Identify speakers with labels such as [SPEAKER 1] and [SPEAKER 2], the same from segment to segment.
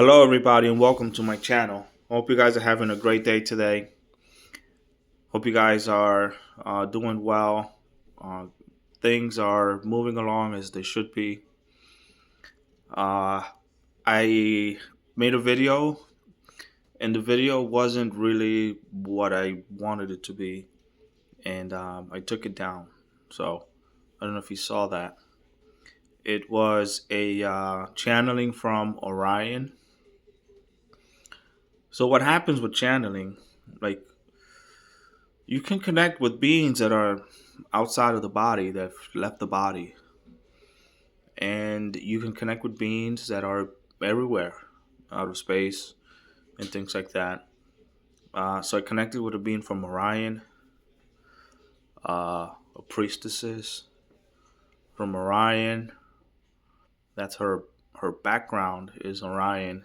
[SPEAKER 1] Hello, everybody, and welcome to my channel. Hope you guys are having a great day today. Hope you guys are doing well. Uh, Things are moving along as they should be. Uh, I made a video, and the video wasn't really what I wanted it to be, and I took it down. So I don't know if you saw that. It was a channeling from Orion. So what happens with channeling? Like, you can connect with beings that are outside of the body, that have left the body, and you can connect with beings that are everywhere, out of space and things like that. So I connected with a being from Orion, a priestesses from Orion. That's her background is Orion,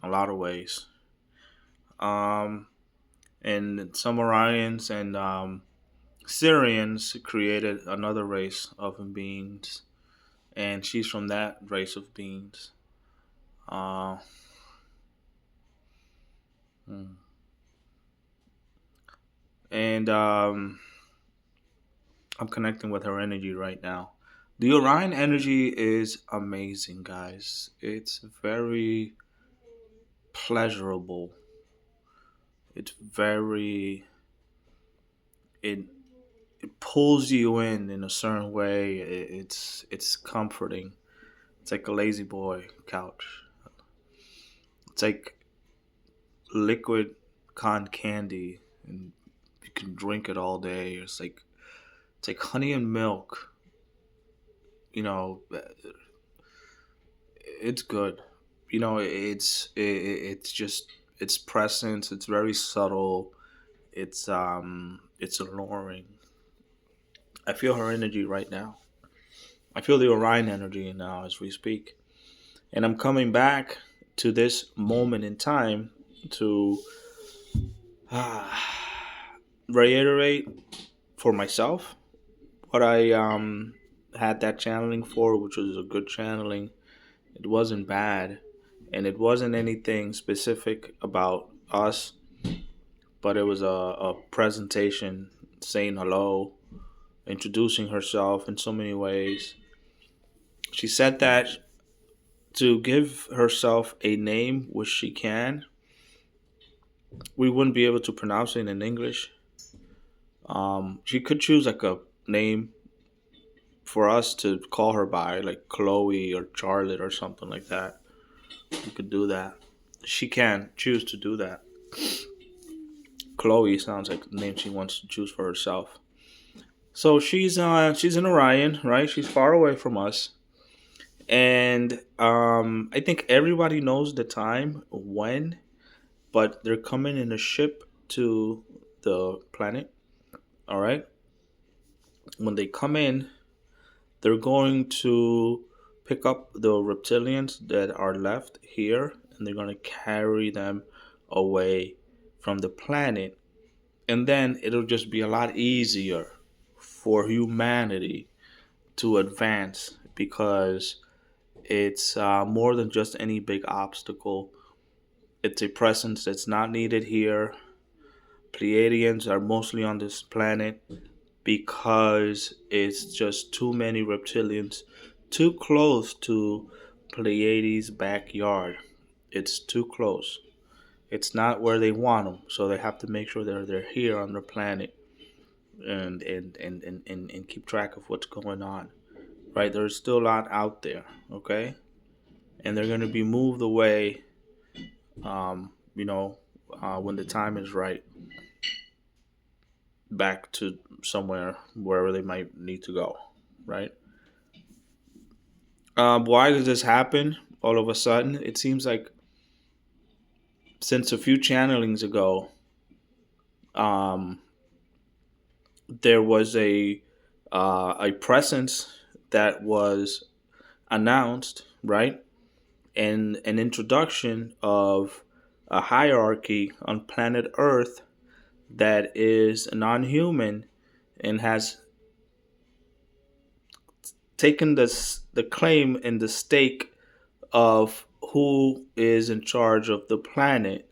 [SPEAKER 1] in a lot of ways. Um, and some Orions and Syrians created another race of beings, and she's from that race of beings. Uh, hmm. and I'm connecting with her energy right now. The Orion energy is amazing, guys. It's very pleasurable. It's very it it pulls you in a certain way. It's comforting. It's like a lazy boy couch. It's like liquid cotton candy, and you can drink it all day. It's like honey and milk. You know, it's good. It's just its presence. It's very subtle. It's alluring. I feel her energy right now. I feel the Orion energy now as we speak, and I'm coming back to this moment in time to reiterate for myself what I had that channeling for, which was a good channeling. It wasn't bad, and it wasn't anything specific about us, but it was a presentation saying hello, introducing herself in so many ways. She said that to give herself a name, which she can, we wouldn't be able to pronounce it in English. She could choose like a name for us to call her by, like Chloe or Charlotte or something like that. We could do that. She can choose to do that. Chloe sounds like the name she wants to choose for herself. So she's in Orion, right? She's far away from us, and I think everybody knows the time when, but they're coming in a ship to the planet. All right, when they come in, they're going to pick up the reptilians that are left here, and they're going to carry them away from the planet, and then it'll just be a lot easier for humanity to advance because it's more than just any big obstacle. It's a presence that's not needed here. Pleiadians are mostly on this planet because it's just too many reptilians too close to Pleiades' backyard. It's too close. It's not where they want them, so they have to make sure they're here on the planet and keep track of what's going on. Right? There's still a lot out there, okay? And they're going to be moved away, um, you know, when the time is right, back to somewhere wherever they might need to go, right? Why does this happen all of a sudden? It seems like since a few channelings ago, um, there was a presence that was announced, right? And an introduction of a hierarchy on planet Earth that is non-human and has taken the claim and the stake of who is in charge of the planet.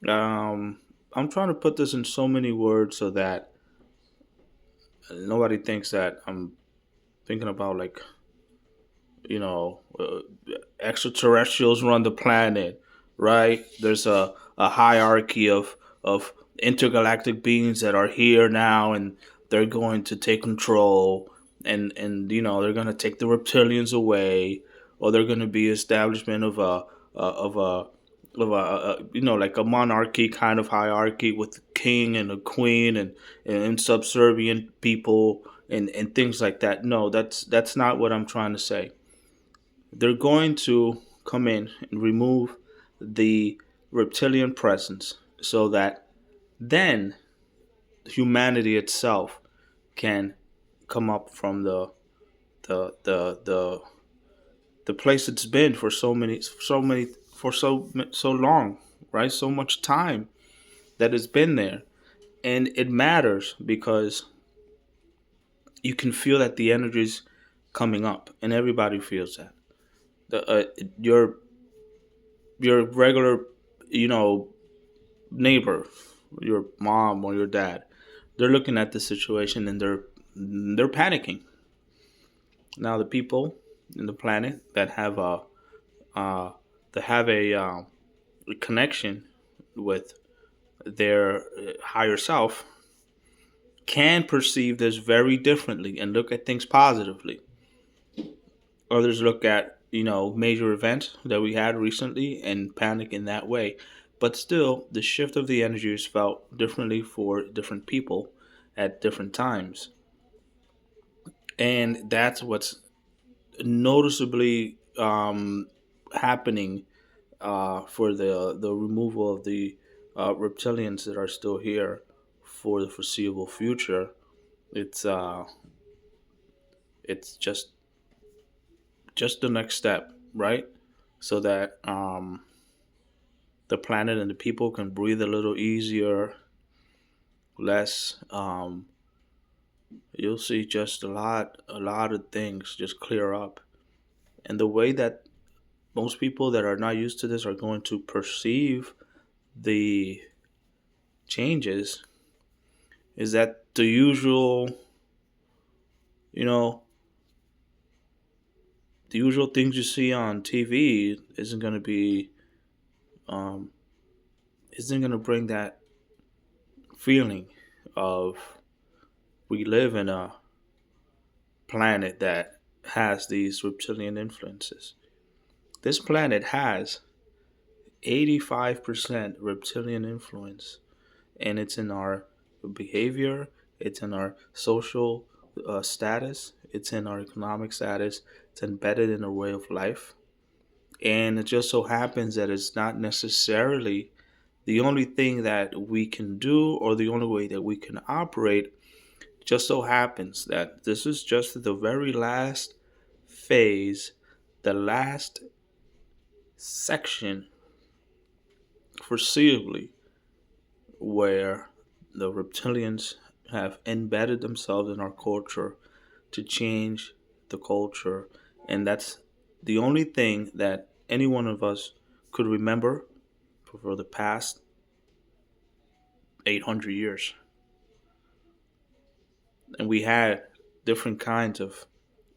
[SPEAKER 1] Um, I'm trying to put this in so many words so that nobody thinks that I'm thinking about like you know extraterrestrials run the planet, right? There's a hierarchy of intergalactic beings that are here now, and they're going to take control, and they're going to take the reptilians away, or they're going to be establishment of a like a monarchy kind of hierarchy with the king and a queen and subservient people and things like that. No, that's not what I'm trying to say. They're going to come in and remove the reptilian presence so that then humanity itself can come up from the the place it's been for so long, right? So much time that it's been there. And it matters because you can feel that the energy's coming up and everybody feels that. The, your regular, you know, neighbor, your mom or your dad, they're looking at the situation and they're panicking. Now the people in the planet that have uh, a connection with their higher self can perceive this very differently and look at things positively. Others look at major events that we had recently and panic in that way. But still, the shift of the energy is felt differently for different people at different times, and that's what's noticeably happening for the removal of the reptilians that are still here for the foreseeable future. It's it's just the next step, right? So that the planet and the people can breathe a little easier, less. You'll see just a lot of things just clear up, and the way that most people that are not used to this are going to perceive the changes is that the usual, you know, the usual things you see on TV um, isn't going to bring that feeling of we live in a planet that has these reptilian influences. This planet has 85% reptilian influence, and it's in our behavior, it's in our social status, it's in our economic status, it's embedded in our way of life. And it just so happens that it's not necessarily the only thing that we can do or the only way that we can operate. Just so happens that this is just the very last phase, the last section, foreseeably, where the reptilians have embedded themselves in our culture to change the culture. And that's the only thing that any one of us could remember for the past 800 years. And we had different kinds of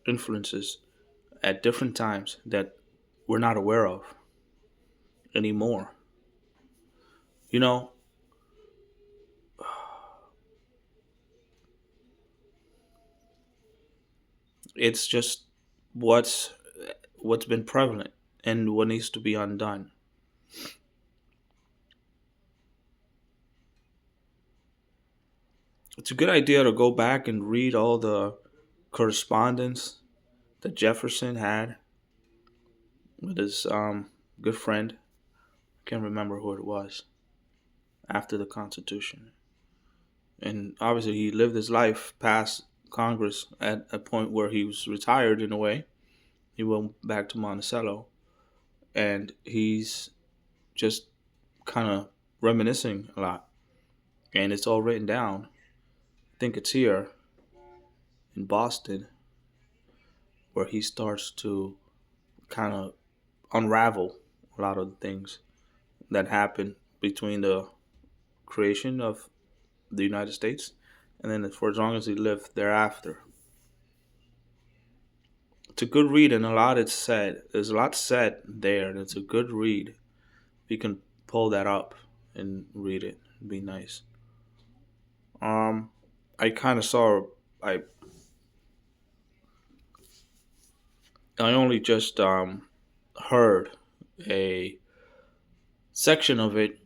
[SPEAKER 1] influences at different times that we're not aware of anymore. You know, it's just what's what's been prevalent and what needs to be undone. It's a good idea to go back and read all the correspondence that Jefferson had with his good friend. I can't remember who it was after the Constitution. And obviously, he lived his life past Congress at a point where he was retired in a way. He went back to Monticello, and he's just kind of reminiscing a lot. And it's all written down. I think it's here in Boston where he starts to kind of unravel a lot of the things that happened between the creation of the United States and then for as long as he lived thereafter. It's a good read, and a lot is said. There's a lot said there, and it's a good read. You can pull that up and read it. It'd be nice. Um, I kind of saw. I I only just heard a section of it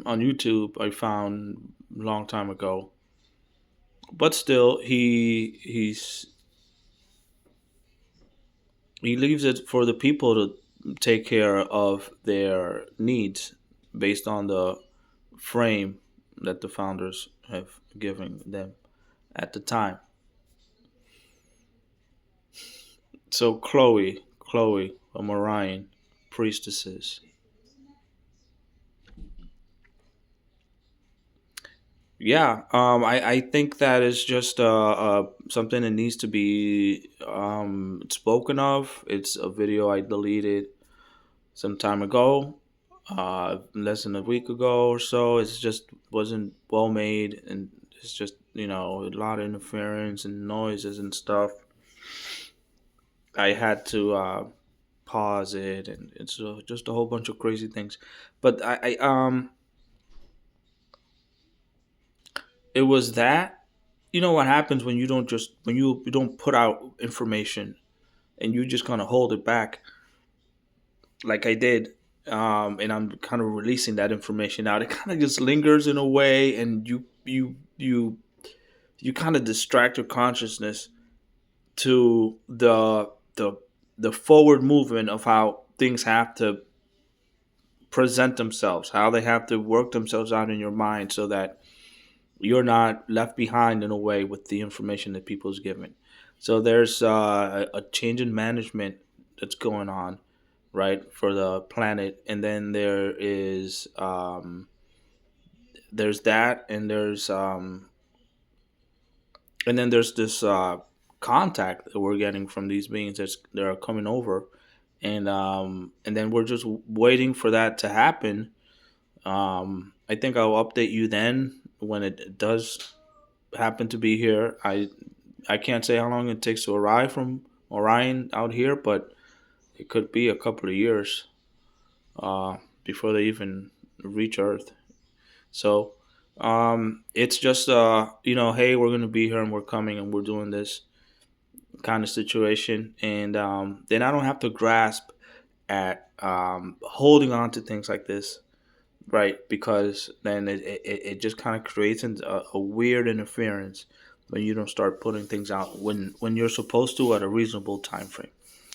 [SPEAKER 1] on YouTube. I found a long time ago, but still, he leaves it for the people to take care of their needs based on the frame that the founders have given them at the time. So Chloe, a Marian priestesses. Yeah, I think that is just something that needs to be spoken of. It's a video I deleted some time ago, less than a week ago or so. It's just wasn't well made, and it's just a lot of interference and noises and stuff. I had to pause it, and it's just a whole bunch of crazy things. But it was that. You know what happens when you don't just when you don't put out information and you just kind of hold it back like I did, and I'm kind of releasing that information out. It kind of just lingers in a way, and you kind of distract your consciousness to the forward movement of how things have to present themselves, how they have to work themselves out in your mind, so that you're not left behind in a way with the information that people's given. So there's a change in management that's going on, right, for the planet, and then there's that, and then there's this contact that we're getting from these beings that are coming over, and then we're just waiting for that to happen. I think I'll update you then when it does happen to be here. I can't say how long it takes to arrive from Orion out here, but it could be a couple of years before they even reach Earth. So it's just hey, we're gonna be here and we're coming and we're doing this kind of situation, and then I don't have to grasp at holding on to things like this, right? Because then it just kind of creates a weird interference when you don't start putting things out when you're supposed to at a reasonable time frame.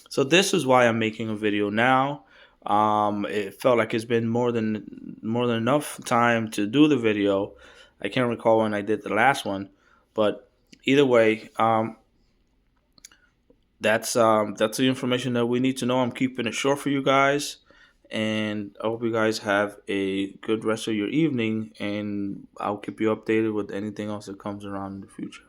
[SPEAKER 1] So this is why I'm making a video now. It felt like it's been more than enough time to do the video. I can't recall when I did the last one, but either way, that's the information that we need to know. I'm keeping it short for you guys, and I hope you guys have a good rest of your evening. And I'll keep you updated with anything else that comes around in the future.